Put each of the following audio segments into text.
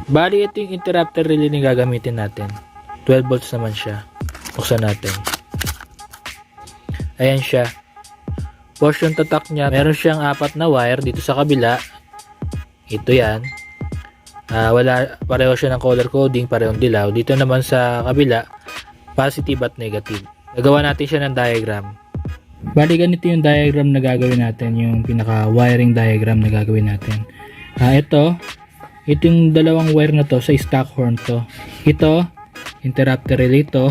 Bali, ito yung interrupter relay na gagamitin natin. 12 volts naman siya. Buksan natin. Ayan siya. Portion tatak niya, meron siyang 4 na wire dito sa kabila. Ito yan. Pareho siya ng color coding, parehong dilaw. Dito naman sa kabila, positive at negative. Gagawa natin siya ng diagram. Bali, ganito yung diagram na gagawin natin, yung pinaka wiring diagram na gagawin natin. Ito yung dalawang wire na to sa stock horn to. Ito interrupter relay to,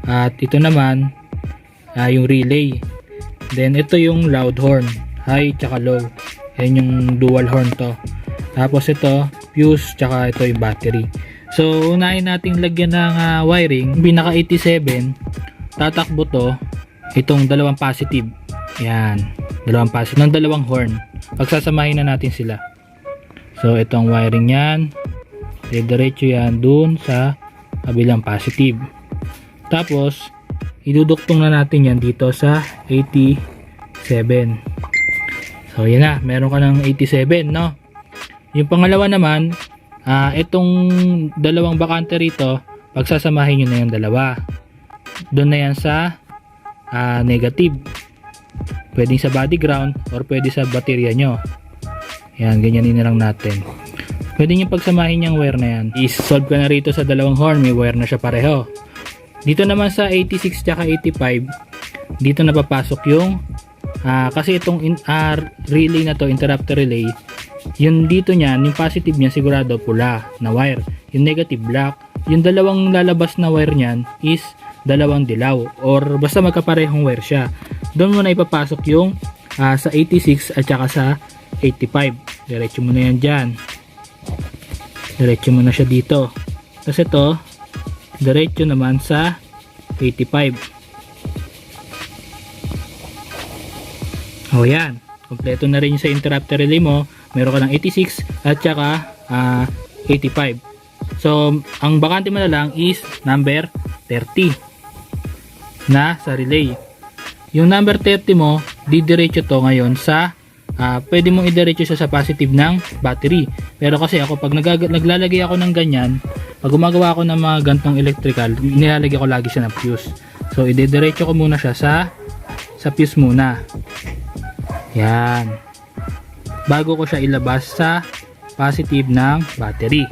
at ito naman yung relay. Then ito yung loud horn, high tsaka low. Ayan yung dual horn to. Tapos ito fuse, tsaka ito yung battery. So unahin nating lagyan ng wiring. Pinaka 87 tatakbo to itong dalawang positive. Yan, dalawang positive ng dalawang horn. Pagsasamahin na natin sila. So itong wiring yan, diretso yan dun sa kabilang positive. Tapos iduduktong na natin yan dito sa 87. So yan na, meron ka ng 87, no? Yung pangalawa naman, itong dalawang bakante rito, pagsasamahin nyo na yung dalawa. Doon na yan sa negative. Pwedeng sa body ground or pwede sa baterya nyo. Yan, ganyanin na lang natin. Pwede nyo pagsamahin yung wire na yan. I-solve ka na rito sa dalawang horn, may wire na siya pareho. Dito naman sa 86 tsaka 85, dito napapasok yung kasi itong relay na to, interrupter relay, yung dito niyan, yung positive niya sigurado pula na wire, yung negative black. Yung dalawang lalabas na wire niyan is dalawang dilaw, or basta magkaparehong wire siya. Doon mo na ipapasok yung sa 86 at saka sa 85. Diretso mo na yan dyan, diretso mo na siya dito. Tapos ito diretso naman sa 85. O yan, kompleto na rin yung sa interrupter relay mo. Meron ka ng 86 at saka 85. So ang bakante mo na lang is number 30 na sa relay. Yung number 30 mo, didiretso to ngayon sa pwede mong idiretso siya sa positive ng battery. Pero kasi ako pag naglalagay ako ng ganyan, pag gumagawa ako ng mga gantong electrical, nilalagay ko lagi siya ng fuse. So ididiretso ko muna siya sa fuse muna. Yan, bago ko siya ilabas sa positive ng battery.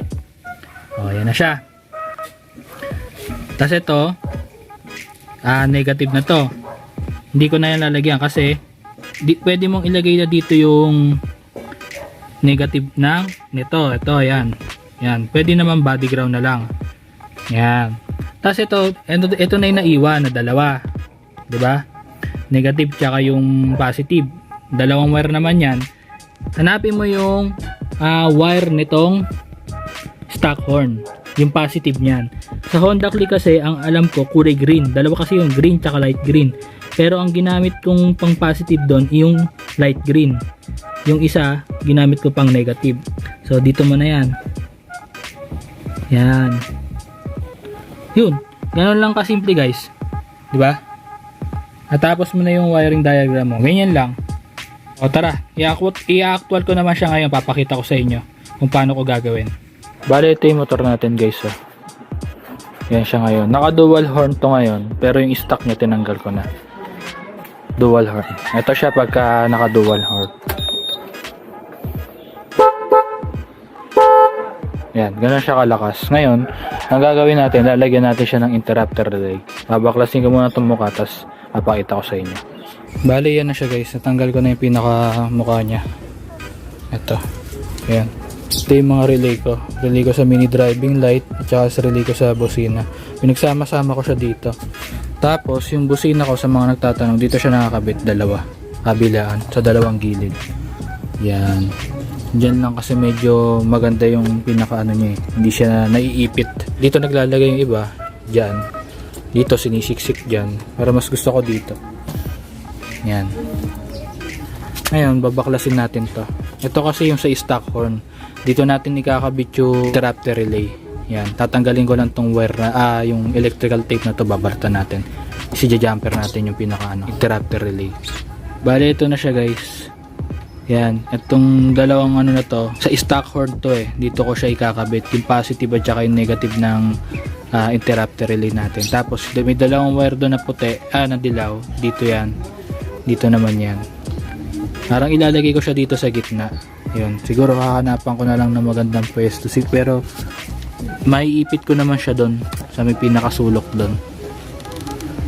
O yan na siya. Tapos ito negative na to, hindi ko na yan lalagyan kasi pwede mong ilagay na dito yung negative ng nito. Ito yan, pwede naman body ground na lang. Yan. Tapos ito na yung naiwan na dalawa, diba? Negative tsaka yung positive, dalawang wire naman yan. Hanapin mo yung wire nitong stock horn, yung positive niyan. Sa Honda Click kasi ang alam ko kulay green, dalawa kasi yung green tsaka light green, pero ang ginamit kong pang positive doon yung light green, yung isa ginamit ko pang negative. So dito mo na yan. Yan, yun, ganoon lang kasimple guys, diba? At tapos mo na yung wiring diagram mo, ganyan lang. O tara, i-actual ko naman siya ngayon. Papakita ko sa inyo kung paano ko gagawin. Bale, ito yung motor natin guys. Yan siya ngayon. Naka dual horn to ngayon, pero yung stock niya tinanggal ko na. Dual horn. Ito siya pagka naka dual horn. Yan, ganun siya kalakas. Ngayon, ang gagawin natin, lalagyan natin siya ng interrupter relay. Babaklasin ko muna itong mukha, tapos papakita ko sa inyo. Bali, yan na siya guys. Natanggal ko na yung pinaka mukha niya. Ito. Ayan. Ito yung mga relay ko. Relay ko sa mini driving light at saka sa relay ko sa busina. Pinagsama-sama ko siya dito. Tapos yung busina ko, sa mga nagtatanong, dito siya nakakabit dalawa. Kabilaan sa dalawang gilid. Yan. Diyan lang kasi medyo maganda yung pinaka ano niya eh. Hindi siya naiipit. Dito naglalagay yung iba. Diyan. Dito sinisiksik dyan. Para mas gusto ko dito. Yan. Ngayon, babaklasin natin to. Ito kasi yung sa stock horn. Dito natin ikakabit yung interrupter relay. Yan. Tatanggalin ko lang tong wire na, yung electrical tape na to, babarta natin. Si jumper natin yung pinaka interrupter relay. Bale, ito na siya guys. Yan, itong dalawang ano na to, sa stock horn to dito ko siya ikakabit, yung positive at saka yung negative ng interrupter relay natin. Tapos may dalawang wire doon na puti, na dilaw, dito yan, dito naman yan. Parang ilalagay ko siya dito sa gitna. Yun, siguro kakanapan ko na lang ng magandang pwesto, pero maiipit ko naman siya doon sa may pinakasulok doon.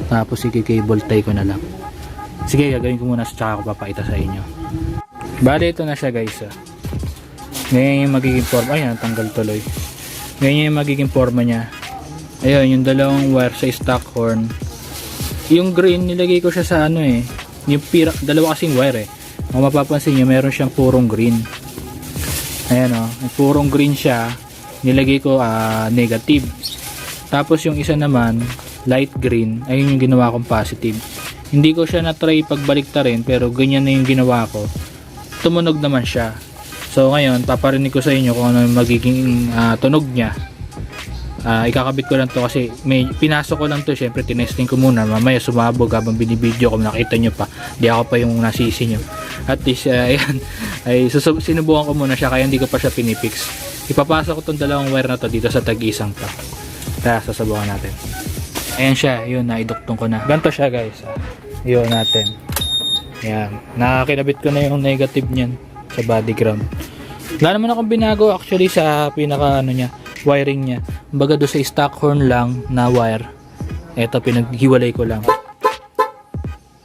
Tapos i-cable tie ko na lang. Sige, gagawin ko muna sa tsaka ko papakita sa inyo. Bale, ito na siya guys. Ngayon yung magiging forma. Ayan, tanggal tuloy. Ngayon yung magiging forma niya. Ayun, yung dalawang wire sa stock horn. Yung green, nilagay ko siya sa ano yung dalawa kasing wire Kung mapapansin nyo, meron siyang purong green. Ayan purong green siya. Nilagay ko negative. Tapos yung isa naman, light green. Ayun yung ginawa kong positive. Hindi ko siya na-try pagbaliktarin, pero ganyan na yung ginawa ko. Tumunog naman siya. So ngayon paparinig ko sa inyo kung ano yung magiging tunog niya. Ikakabit ko lang to kasi may pinasok ko lang to, syempre tinesting ko muna, mamaya sumabog habang binibideo ko, nakita nyo pa, di ako pa yung nasisi nyo. At least ayan, ay sinubukan ko muna siya, kaya hindi ko pa siya pinipix. Ipapasok ko tong dalawang wire na to dito sa tag-isang to, kaya sasabukan natin. Ayan siya, yun, naiduktong ko na. Ganto siya guys, yun natin. Yan, nakakinabit ko na yung negative niyan sa body ground. Wala naman akong binago actually sa pinaka niya, wiring niya. Kumbaga do sa stock horn lang na wire. Ito pinaghiwalay ko lang.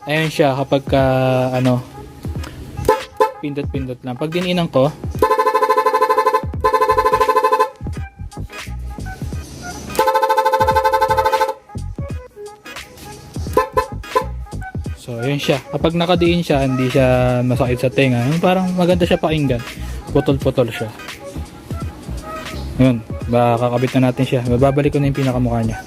Ayun siya kapag pindot-pindot lang. Pag dininan ko, so, ayun siya. Kapag nakadiin siya, hindi siya masakit sa tenga. Yung parang maganda siya pakinggan. Putol-putol siya. Yun. Kakabit na natin siya. Babalik ko na yung pinakamukha niya.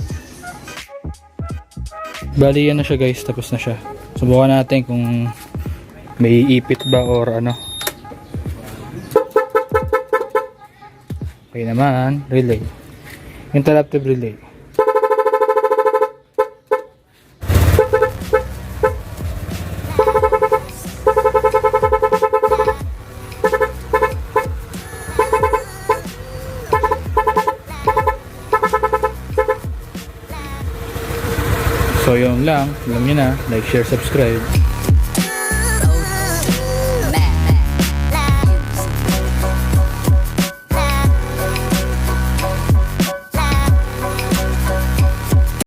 Bali, yan na siya guys. Tapos na siya. Subukan natin kung may ipit ba or ano. Okay naman. Relay. Interruptive relay. So yun lang, alam nyo na, like, share, subscribe.